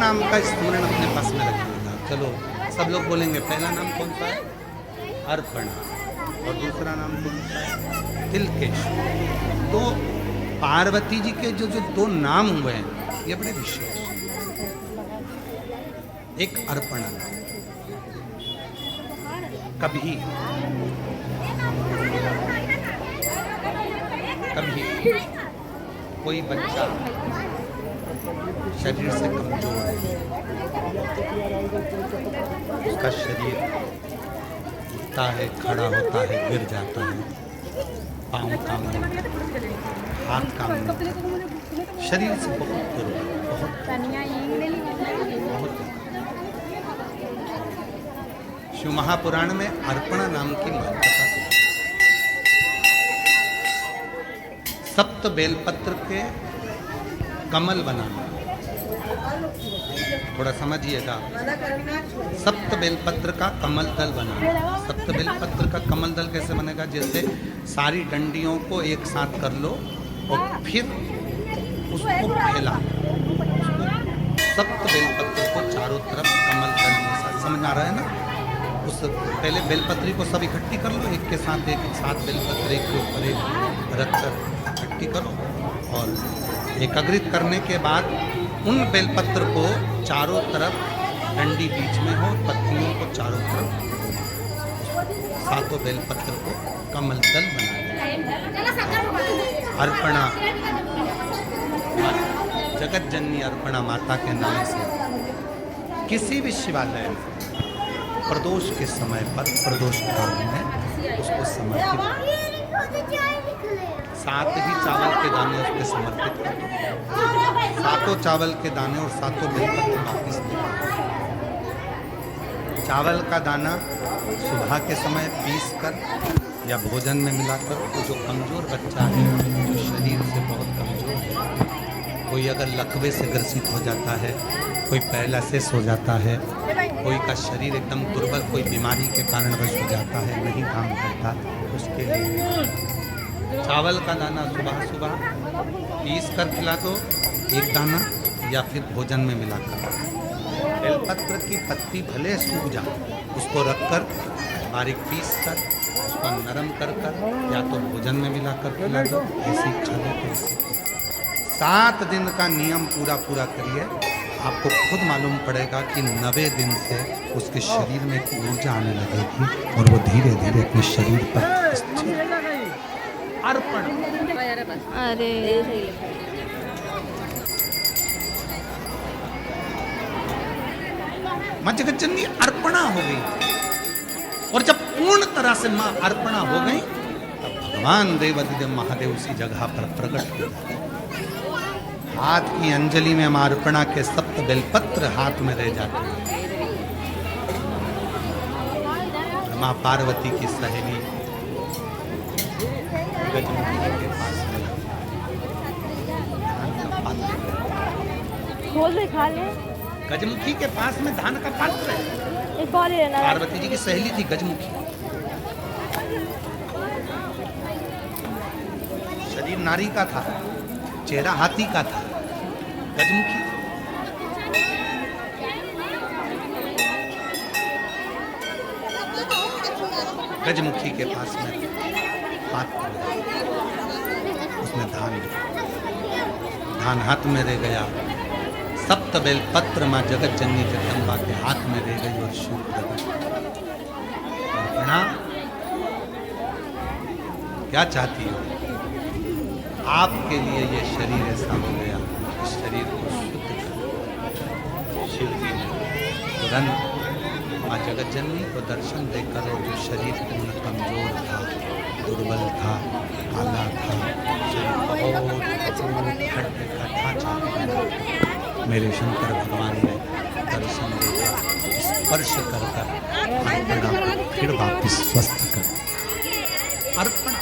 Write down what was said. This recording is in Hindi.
नाम का स्मरण अपने पास में रखिएगा। चलो सब लोग बोलेंगे, पहला नाम कौन सा है? अर्पणा। और दूसरा नाम कौन सा है? तिलकेश। तो पार्वती जी के जो दो नाम हुए हैं ये बड़े विशेष। एक अर्पणा, कभी कोई बच्चा शरीर से कमजोर है, उसका शरीर उठता है, खड़ा होता है, गिर जाता है, पाँव काम नहीं करता, हाथ काम नहीं करता, शरीर से बहुत दुर्बल, बहुत। शिव महापुराण में अर्पणा नाम की मान्यता है। सप्त बेलपत्र के कमल बनाना, थोड़ा समझिएगा। सप्त बेलपत्र का कमल दल बनाना। सप्त बेलपत्र का कमल दल कैसे बनेगा? जैसे सारी डंडियों को एक साथ कर लो और फिर उसको फैला। सप्त बेलपत्र को चारों तरफ कमल दल में, समझ आ रहा है ना? उस पहले बेलपत्री को सब इकट्ठी कर लो, एक के साथ एक साथ बेलपत्र एक के ऊपर एक रख कर इकट्ठी करो, और एकत्रित करने के बाद उन बेलपत्र को चारों तरफ, डंडी बीच में हो, पत्तियों को चारों तरफ, सातों बेलपत्र को कमल दल बना। अर्पणा, जगत जननी अर्पणा माता के नाम से किसी भी शिवालय में प्रदोष के समय पर, प्रदोष काल में उसको समर्पित, सात ही चावल के दाने उसके समर्पित कर, सातों चावल के दाने और सातों बेलपत्र वापिस दे। चावल का दाना सुबह के समय पीस कर या भोजन में मिलाकर, तो जो कमजोर बच्चा है, जो शरीर से बहुत कमजोर है, कोई अगर लकवे से ग्रसित हो जाता है, कोई पैरालिसिस हो जाता है, कोई का शरीर एकदम दुर्बल, कोई बीमारी के कारणवश हो जाता है, नहीं काम करता, उसके लिए चावल का दाना सुबह सुबह पीस कर खिला दो, एक दाना, या फिर भोजन में मिलाकर। बेलपत्र की पत्ती भले सूख जाए, उसको रखकर बारीक पीस कर उसको नरम कर या तो भोजन में मिलाकर खिला दो, ऐसी इच्छा दो। 7 दिन का नियम पूरा करिए, आपको खुद मालूम पड़ेगा कि 90 दिन से उसके शरीर में एक ऊर्जा आने लगेगी और वो धीरे धीरे अपने शरीर पर स्थिर। अर्पण, अरे माँ जगत जननी अर्पणा हो गई, और जब पूर्ण तरह से माँ अर्पणा हो गई, तब भगवान देवाधिदेव महादेव उसी जगह पर प्रकट हो गए। हाथ की अंजलि में मां अर्पणा के सप्त बेलपत्र हाथ में रह जाते हैं। मां पार्वती की सहेली गजमुखी के पास में खा ले। गजमुखी के पास में धान का पात्र है। एक और लेना। पार्वती जी की सहेली थी गजमुखी। शरीर नारी का था, चेहरा हाथी का था। गजमुखी गजमुखी के पास में पात्र, उसमें धान हाथ में रह गया। सप्त बेल पत्र मां जगत जननी जगदम्बा के हाथ में रह गई और शिव क्या चाहती हो? आपके लिए ये शरीर ऐसा हो गया, इस शरीर को शुद्ध कर। शिव जी ने तुरंत माँ जगत जननी को दर्शन देकर, और जो शरीर पूर्ण कमजोर था, दुर्बल था, काला था, शरीर बहुत खट्टा था, मेरे शंकर भगवान ने दर्शन देकर स्पर्श कर अर्पणा को फिर वापिस स्वस्थ कर। अर्पण